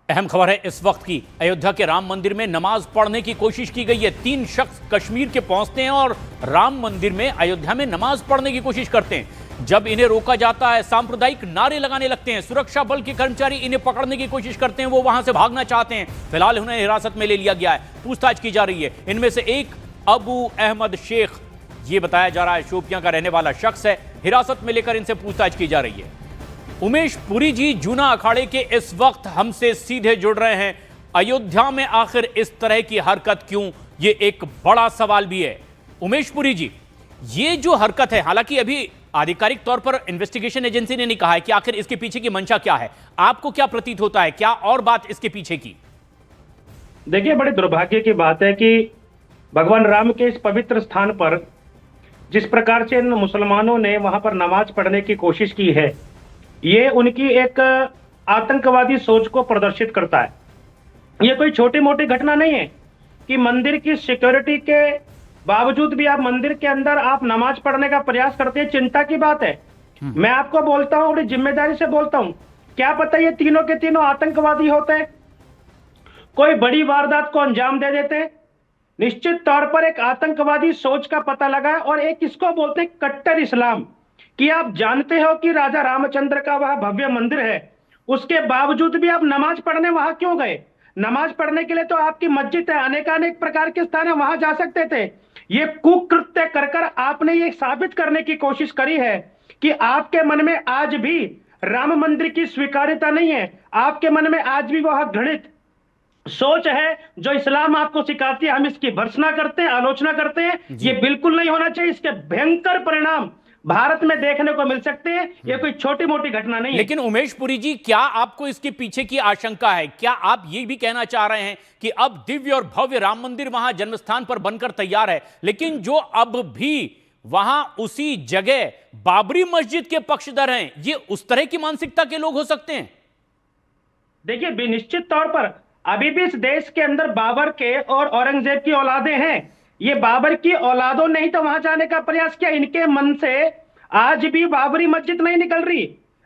अहम खबर है इस वक्त की। अयोध्या के राम मंदिर में नमाज पढ़ने की कोशिश की गई है। 3 शख्स कश्मीर के पहुंचते हैं और राम मंदिर में अयोध्या में नमाज पढ़ने की कोशिश करते हैं। जब इन्हें रोका जाता है, सांप्रदायिक नारे लगाने लगते हैं। सुरक्षा बल के कर्मचारी इन्हें पकड़ने की कोशिश करते हैं, वो वहां से भागना चाहते हैं। फिलहाल उन्हें हिरासत में ले लिया गया है, पूछताछ की जा रही है। इनमें से एक अबू अहमद शेख, ये बताया जा रहा है शोपियां का रहने वाला शख्स है। हिरासत में लेकर इनसे पूछताछ की जा रही है। उमेश पुरी जी जूना अखाड़े के इस वक्त हमसे सीधे जुड़ रहे हैं। अयोध्या में आखिर इस तरह की हरकत क्यों, ये एक बड़ा सवाल भी है। उमेश पुरी जी, ये जो हरकत है, हालांकि अभी आधिकारिक तौर पर इन्वेस्टिगेशन एजेंसी ने नहीं कहा है कि आखिर इसके पीछे की मंशा क्या है। आपको क्या प्रतीत होता है, क्या और बात इसके पीछे की? देखिए, बड़े दुर्भाग्य की बात है कि भगवान राम के इस पवित्र स्थान पर जिस प्रकार से इन मुसलमानों ने वहां पर नमाज पढ़ने की कोशिश की है, ये उनकी एक आतंकवादी सोच को प्रदर्शित करता है। ये कोई छोटी मोटी घटना नहीं है कि मंदिर की सिक्योरिटी के बावजूद भी आप मंदिर के अंदर आप नमाज पढ़ने का प्रयास करते हैं। चिंता की बात है। मैं आपको बोलता हूं, बड़ी जिम्मेदारी से बोलता हूं, क्या पता ये तीनों के तीनों आतंकवादी होते हैं, कोई बड़ी वारदात को अंजाम दे देते हैं। निश्चित तौर पर एक आतंकवादी सोच का पता लगा है। और एक इसको बोलते हैं कट्टर इस्लाम, कि आप जानते हो कि राजा रामचंद्र का वह भव्य मंदिर है, उसके बावजूद भी आप नमाज पढ़ने वहां क्यों गए? नमाज पढ़ने के लिए तो आपकी मस्जिद है, अनेकानेक प्रकार के स्थान है, वहां जा सकते थे। ये कुकृत्य कर कर आपने ये साबित करने की कोशिश करी है कि आपके मन में आज भी राम मंदिर की स्वीकार्यता नहीं है। आपके मन में आज भी वह घृणित सोच है जो इस्लाम आपको सिखाती है। हम इसकी भर्त्सना करते हैं, आलोचना करते हैं। ये बिल्कुल नहीं होना चाहिए। इसके भयंकर परिणाम भारत में देखने को मिल सकते हैं। ये कोई छोटी मोटी घटना नहीं है। लेकिन उमेश पुरी जी, क्या आपको इसके पीछे की आशंका है? क्या आप ये भी कहना चाह रहे हैं कि अब दिव्य और भव्य राम मंदिर वहां जन्मस्थान पर बनकर तैयार है, लेकिन जो अब भी वहां उसी जगह बाबरी मस्जिद के पक्षधर हैं, ये उस तरह की मानसिकता के लोग हो सकते हैं? देखिए, निश्चित तौर पर अभी भी इस देश के अंदर बाबर के और औरंगजेब की औलादें हैं। ये बाबर की औलादों ने ही तो वहां जाने का प्रयास किया। इनके मन से आज भी बाबरी मस्जिद नहीं निकल रही।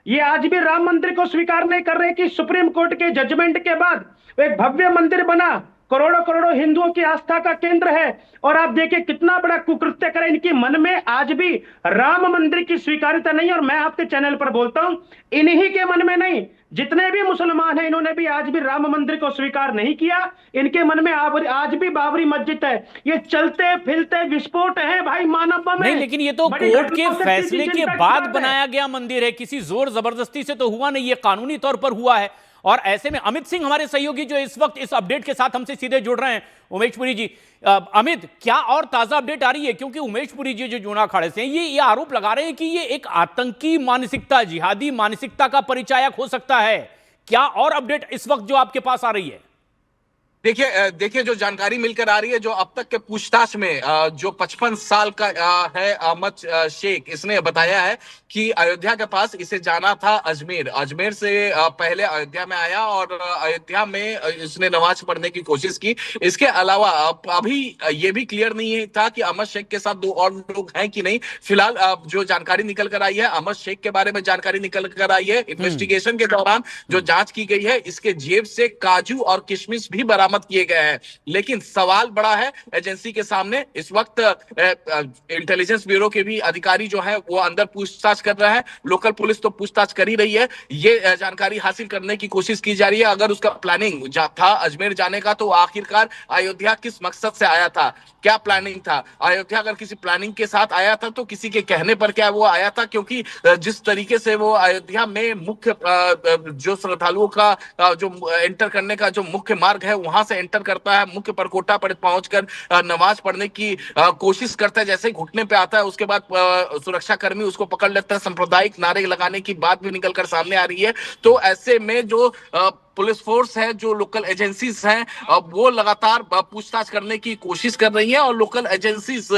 ये आज भी राम मंदिर को स्वीकार नहीं कर रहे कि सुप्रीम कोर्ट के जजमेंट के बाद एक भव्य मंदिर बना, करोड़ों करोड़ों हिंदुओं की आस्था का केंद्र है। और आप देखिए कितना बड़ा कुकृत्य करे। इनके मन में आज भी राम मंदिर की स्वीकार्यता नहीं है। और मैं आपके चैनल पर बोलता हूं, इन्हीं के मन में नहीं, जितने भी मुसलमान हैं, इन्होंने भी आज भी राम मंदिर को स्वीकार नहीं किया। इनके मन में आज भी बाबरी मस्जिद है। ये चलते फिरते विस्फोट है भाई, मानव में नहीं, लेकिन ये तो कोर्ट के फैसले के बाद बनाया गया मंदिर है, किसी जोर जबरदस्ती से तो हुआ नहीं, ये कानूनी तौर पर हुआ है। और ऐसे में अमित सिंह हमारे सहयोगी जो इस वक्त इस अपडेट के साथ हमसे सीधे जुड़ रहे हैं। उमेश पुरी जी, अमित, क्या और ताजा अपडेट आ रही है? क्योंकि उमेश पुरी जी जो जूना अखाड़े से हैं, ये आरोप लगा रहे हैं कि ये एक आतंकी मानसिकता, जिहादी मानसिकता का परिचायक हो सकता है। क्या और अपडेट इस वक्त जो आपके पास आ रही है? देखिए जो जानकारी मिलकर आ रही है, जो अब तक के पूछताछ में जो 55 साल का है अहमद शेख, इसने बताया है कि अयोध्या के पास इसे जाना था अजमेर से पहले अयोध्या में आया और अयोध्या में इसने नमाज पढ़ने की कोशिश की। इसके अलावा अभी ये भी क्लियर नहीं था कि अहमद शेख के साथ 2 और लोग हैं कि नहीं। फिलहाल जो जानकारी निकल कर आई है, अहमद शेख के बारे में जानकारी निकल कर आई है। इन्वेस्टिगेशन के दौरान जो जांच की गई है, इसके जेब से काजू और किशमिश भी बरामद किए गए हैं। लेकिन सवाल बड़ा है एजेंसी के सामने। इस वक्त इंटेलिजेंस ब्यूरो के भी अधिकारी जो है वो अंदर पूछताछ कर रहे हैं। लोकल पुलिस तो पूछताछ कर ही रही है। ये जानकारी हासिल करने की कोशिश की जा रही है। अगर उसका प्लानिंग था अजमेर जाने का, तो आखिरकार अयोध्या किस मकसद से आया था, क्या प्लानिंग था? अयोध्या अगर किसी प्लानिंग के साथ आया था तो किसी के कहने पर क्या वो आया था? क्योंकि जिस तरीके से वो अयोध्या में मुख्य जो श्रद्धालुओं का जो एंटर करने का जो मुख्य मार्ग है, वहां से एंटर करता है, मुख्य परकोटा पर पहुंचकर नमाज पढ़ने की कोशिश करता है। जैसे ही घुटने पे आता है, उसके बाद सुरक्षा कर्मी उसको पकड़ लेता है। सांप्रदायिक नारे लगाने की बात भी निकलकर सामने आ रही है। तो ऐसे में जो पुलिस फोर्स है, जो लोकल एजेंसीज हैं, वो लगातार पूछताछ करने की कोशिश कर रही हैं और लोकल एजेंसीज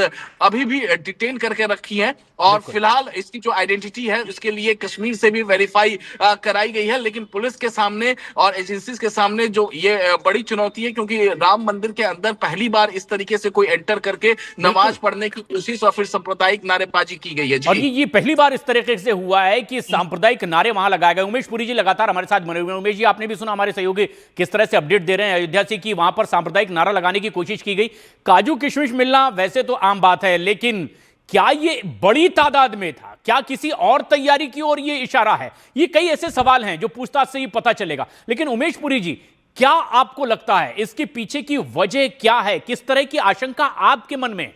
अभी भी डिटेन करके रखी हैं। और फिलहाल इसकी जो आइडेंटिटी है उसके लिए कश्मीर से भी वेरीफाई कराई गई है। लेकिन पुलिस के सामने और एजेंसीज के सामने जो ये बड़ी चुनौती है, क्योंकि राम मंदिर के अंदर पहली बार इस तरीके से कोई एंटर करके नमाज पढ़ने की कोशिश और फिर सांप्रदायिक नारेबाजी की गई है। और ये पहली बार इस तरीके से हुआ है कि सांप्रदायिक नारे वहां लगाए गए। उमेश पुरी जी लगातार हमारे साथ बने हुए हैं। उमेश जी, आपने भी सुना ना हमारे सहयोगी किस तरह से अपडेट दे रहे हैं अयोध्या से कि वहां पर सांप्रदायिक नारा लगाने की कोशिश की गई। काजू किशमिश मिलना वैसे तो आम बात है, लेकिन क्या ये बड़ी तादाद में था? क्या किसी और तैयारी की ओर ये इशारा है? ये कई ऐसे सवाल हैं जो पूछताछ से ही पता चलेगा। लेकिन उमेश पुरी जी, क्या आपको लगता है इसके पीछे की वजह क्या है? किस तरह की आशंका आपके मन में?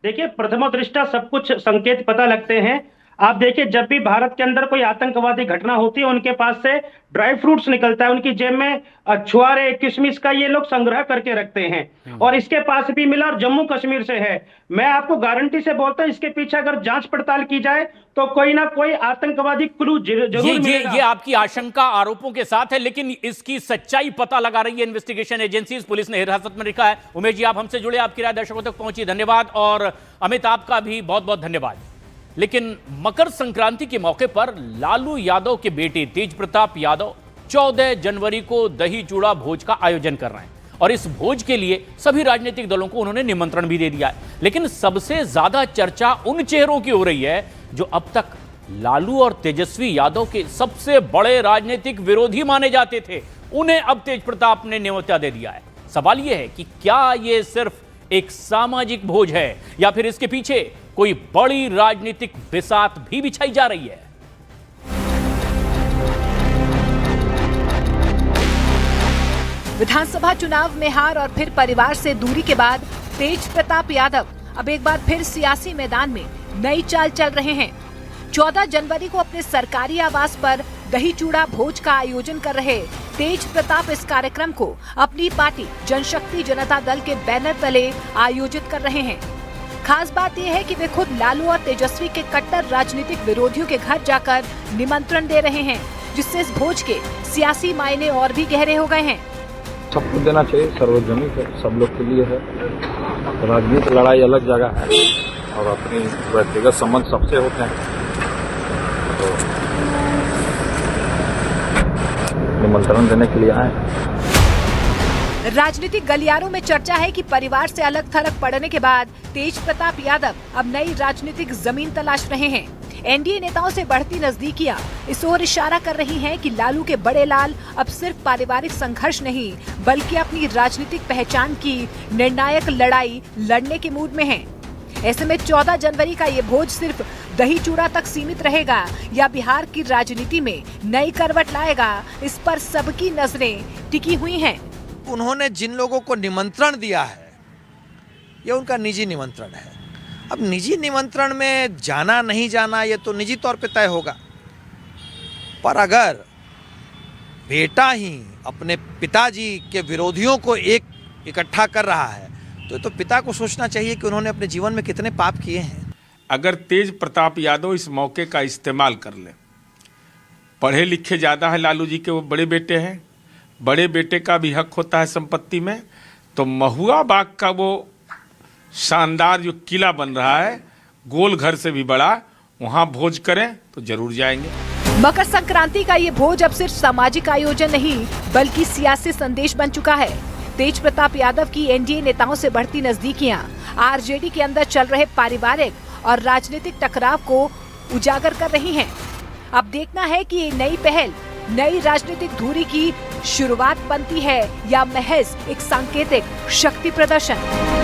देखिए, प्रथम दृष्टया सब कुछ संकेत पता लगते हैं। आप देखिए, जब भी भारत के अंदर कोई आतंकवादी घटना होती है, उनके पास से ड्राई फ्रूट्स निकलता है, उनकी जेब में छुआरे किशमिश का ये लोग संग्रह करके रखते हैं, और इसके पास भी मिला और जम्मू कश्मीर से है। मैं आपको गारंटी से बोलता हूं, इसके पीछे अगर जांच पड़ताल की जाए तो कोई ना कोई आतंकवादी क्लू जरूर मिलेगा। ये आपकी आशंका आरोपों के साथ है, लेकिन इसकी सच्चाई पता लगा रही है इन्वेस्टिगेशन एजेंसीज। पुलिस ने हिरासत में रखा है। उमेश जी, आप हमसे जुड़े, आपकी राय दर्शकों तक पहुंची, धन्यवाद। और अमित, आपका भी बहुत बहुत धन्यवाद। लेकिन मकर संक्रांति के मौके पर लालू यादव के बेटे तेज प्रताप यादव 14 जनवरी को दही चूड़ा भोज का आयोजन कर रहे हैं, और इस भोज के लिए सभी राजनीतिक दलों को उन्होंने निमंत्रण भी दे दिया है। लेकिन सबसे ज्यादा चर्चा उन चेहरों की हो रही है जो अब तक लालू और तेजस्वी यादव के सबसे बड़े राजनीतिक विरोधी माने जाते थे। उन्हें अब तेज प्रताप ने न्योता दे दिया है। सवाल यह है कि क्या यह सिर्फ एक सामाजिक भोज है या फिर इसके पीछे कोई बड़ी राजनीतिक बिसात भी बिछाई जा रही है? विधानसभा चुनाव में हार और फिर परिवार से दूरी के बाद तेज प्रताप यादव अब एक बार फिर सियासी मैदान में नई चाल चल रहे हैं। 14 जनवरी को अपने सरकारी आवास पर दही चूड़ा भोज का आयोजन कर रहे तेज प्रताप इस कार्यक्रम को अपनी पार्टी जनशक्ति जनता दल के बैनर तले आयोजित कर रहे हैं। खास बात यह है कि वे खुद लालू और तेजस्वी के कट्टर राजनीतिक विरोधियों के घर जाकर निमंत्रण दे रहे हैं, जिससे इस भोज के सियासी मायने और भी गहरे हो गए हैं। सबको देना चाहिए, सार्वजनिक है, सब लोग के लिए है। राजनीतिक लड़ाई अलग जगह है और अपनी व्यक्तिगत संबंध सबसे होते हैं, तो निमंत्रण देने के लिए आए। राजनीतिक गलियारों में चर्चा है कि परिवार से अलग थलग पड़ने के बाद तेज प्रताप यादव अब नई राजनीतिक जमीन तलाश रहे हैं। एनडीए नेताओं से बढ़ती नजदीकियां इस ओर इशारा कर रही हैं कि लालू के बड़े लाल अब सिर्फ पारिवारिक संघर्ष नहीं बल्कि अपनी राजनीतिक पहचान की निर्णायक लड़ाई लड़ने के मूड में हैं। ऐसे में 14 जनवरी का ये भोज सिर्फ दही चूड़ा तक सीमित रहेगा या बिहार की राजनीति में नई करवट लाएगा, इस पर सबकी नजरें टिकी हुई हैं। उन्होंने जिन लोगों को निमंत्रण दिया है यह उनका निजी निमंत्रण है। अब निजी निमंत्रण में जाना नहीं जाना ये तो निजी तौर पे तय होगा, पर अगर बेटा ही अपने पिताजी के विरोधियों को इकट्ठा कर रहा है तो पिता को सोचना चाहिए कि उन्होंने अपने जीवन में कितने पाप किए हैं। अगर तेज प्रताप यादव इस मौके का इस्तेमाल कर ले, पढ़े लिखे ज़्यादा है लालू जी के, वो बड़े बेटे हैं, बड़े बेटे का भी हक होता है संपत्ति में, तो महुआ बाग का वो शानदार जो किला बन रहा है, गोल घर से भी बड़ा, वहाँ भोज करें तो जरूर जाएंगे। मकर संक्रांति का ये भोज अब सिर्फ सामाजिक आयोजन नहीं बल्कि सियासी संदेश बन चुका है। तेज प्रताप यादव की एनडीए नेताओं से बढ़ती नजदीकियां आरजेडी के अंदर चल रहे पारिवारिक और राजनीतिक टकराव को उजागर कर रही हैं। अब देखना है कि ये नई पहल नई राजनीतिक धुरी की शुरुआत बनती है या महज एक सांकेतिक शक्ति प्रदर्शन।